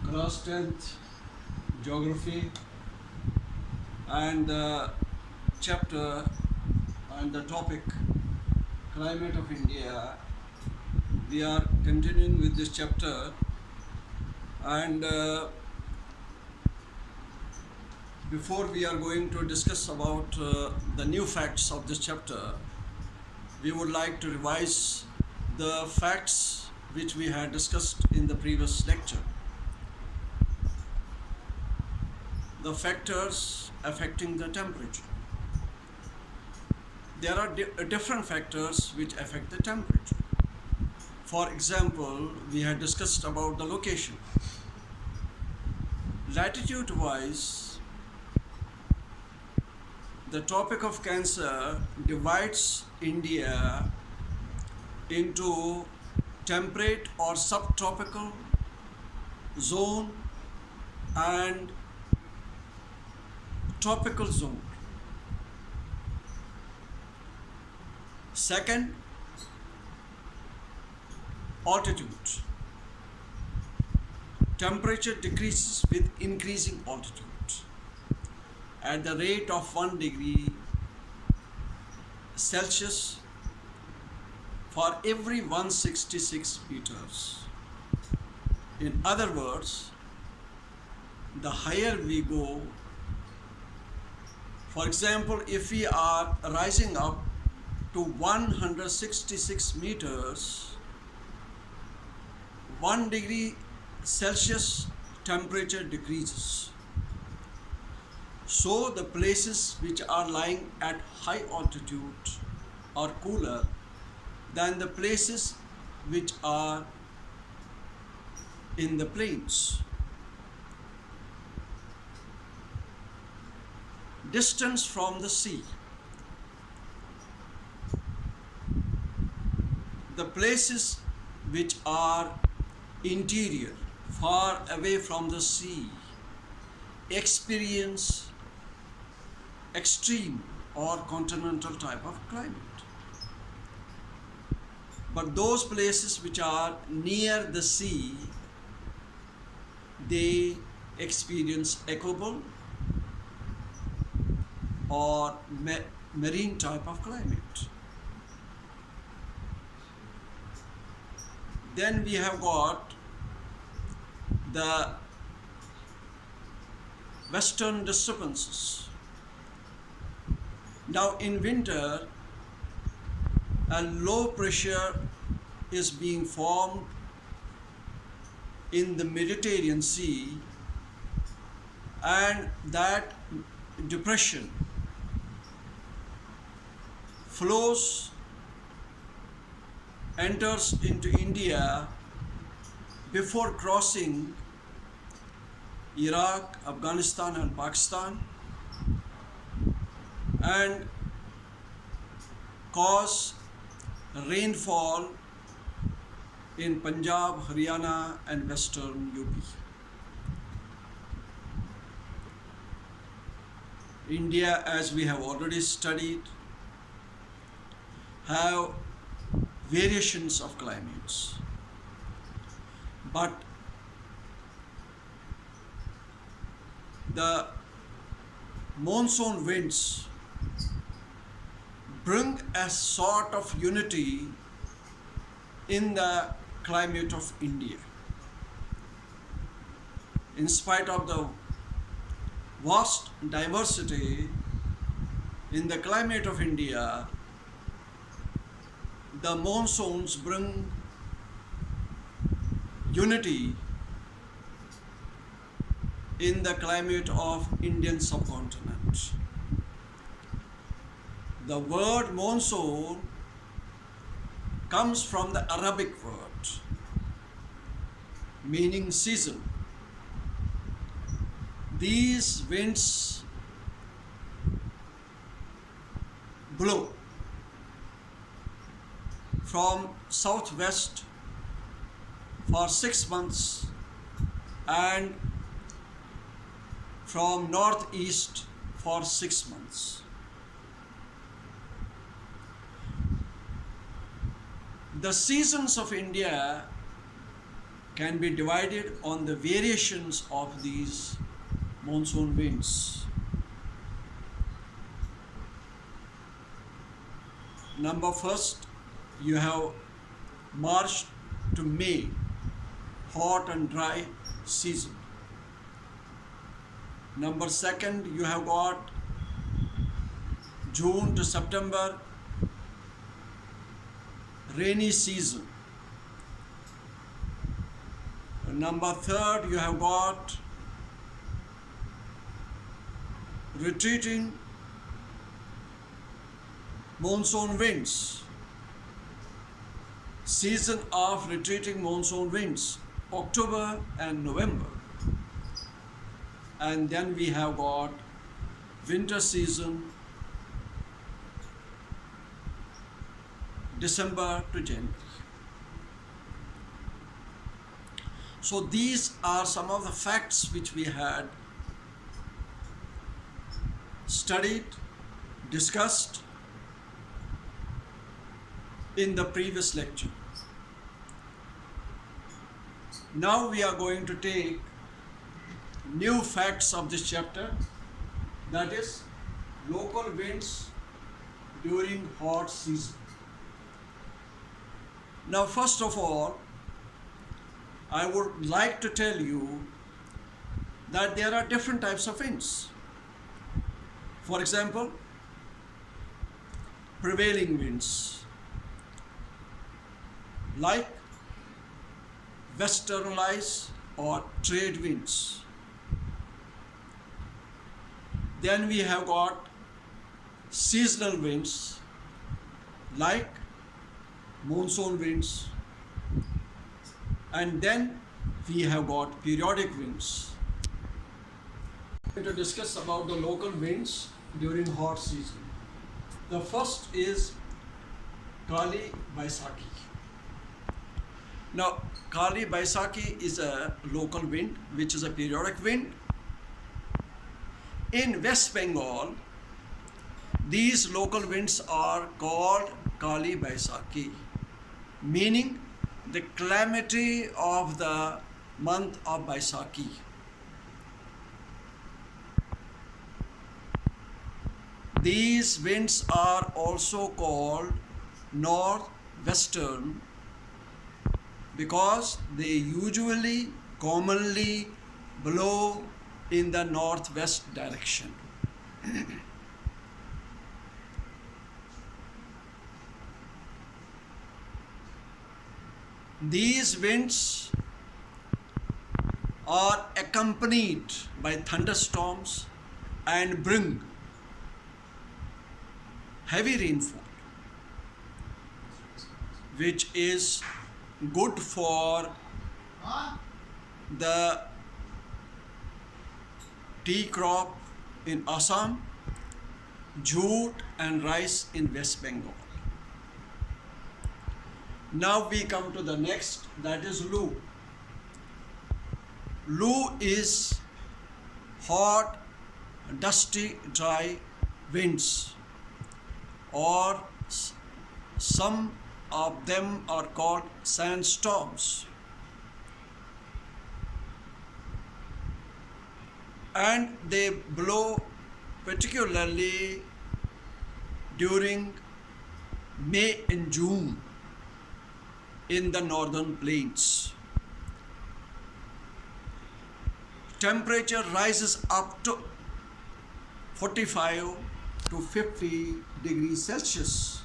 class 10th geography and the chapter and the topic climate of India. We are continuing with this chapter and before we are going to discuss about the new facts of this chapter, we would like to revise the facts which we had discussed in the previous lecture. The factors affecting the temperature. There are different factors which affect the temperature. For example, we had discussed about the location. Latitude wise, the Tropic of Cancer divides India into temperate or subtropical zone and tropical zone. Second, altitude. Temperature decreases with increasing altitude at the rate of 1 degree Celsius for every 166 meters. In other words, the higher we go, for example, if we are rising up to 166 meters, 1 degree Celsius temperature decreases. So the places which are lying at high altitude are cooler than the places which are in the plains. Distance from the sea. The places which are interior, far away from the sea, experience extreme or continental type of climate. But those places which are near the sea, they experience equable or marine type of climate. Then we have got the western disturbances. Now in winter, a low pressure is being formed in the Mediterranean Sea, and that depression enters into India before crossing Iraq, Afghanistan and Pakistan and cause rainfall in Punjab, Haryana and western UP. India, as we have already studied, have variations of climates, but the monsoon winds bring a sort of unity in the climate of India. In spite of the vast diversity in the climate of India, the monsoons bring unity in the climate of Indian subcontinent. The word monsoon comes from the Arabic word meaning season. These winds blow from southwest for 6 months and from northeast for 6 months. The seasons of India can be divided on the variations of these monsoon winds. Number first, you have March to May, hot and dry season. Number second, you have got June to September, rainy season. Number third, you have got retreating monsoon winds. Season of retreating monsoon winds, October and November. And then we have got winter season, December to January. So these are some of the facts which we had studied, discussed in the previous lecture. Now we are going to take new facts of this chapter, that is local winds during hot season. Now first of all, I would like to tell you that there are different types of winds. For example, prevailing winds like westerlies or trade winds. Then we have got seasonal winds like monsoon winds, and then we have got periodic winds. We are going to discuss about the local winds during hot season. The first is Kali Baisakhi. Now, Kali Baisakhi is a local wind which is a periodic wind. In West Bengal, these local winds are called Kali Baisakhi, meaning the calamity of the month of Baisakhi. These winds are also called northwestern because they usually commonly blow in the northwest direction. These winds are accompanied by thunderstorms and bring heavy rainfall, which is good for the tea crop in Assam, jute and rice in West Bengal. Now we come to the next, that is Lu. Lu is hot, dusty, dry winds, or some of them are called sandstorms. And they blow particularly during May and June in the northern plains. Temperature rises up to 45 to 50 degrees Celsius.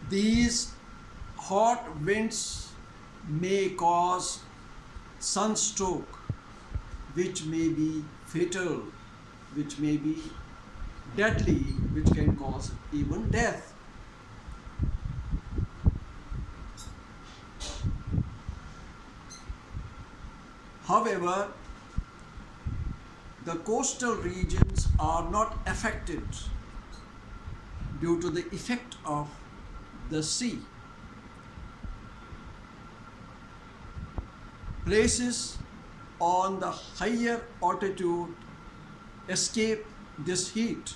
These hot winds may cause sunstroke, which may be fatal, which may be deadly, which can cause even death. However, the coastal regions are not affected due to the effect of the sea. Places on the higher altitude escape this heat,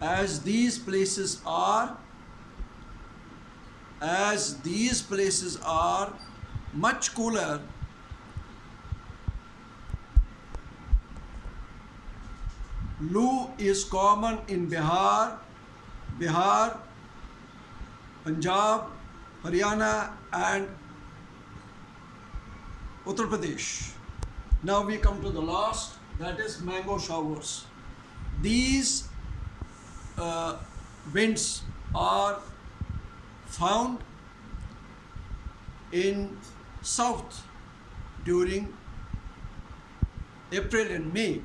as these places are much cooler Loo is common in Bihar, Punjab, Haryana and Uttar Pradesh. Now we come to the last, that is mango showers. These winds are found in south during April and May.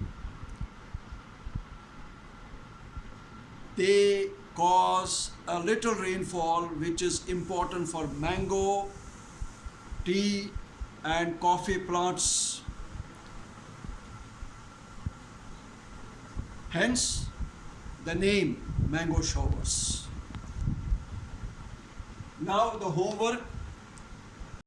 They cause a little rainfall, which is important for mango, tea and coffee plants. Hence the name mango showers. Now the homework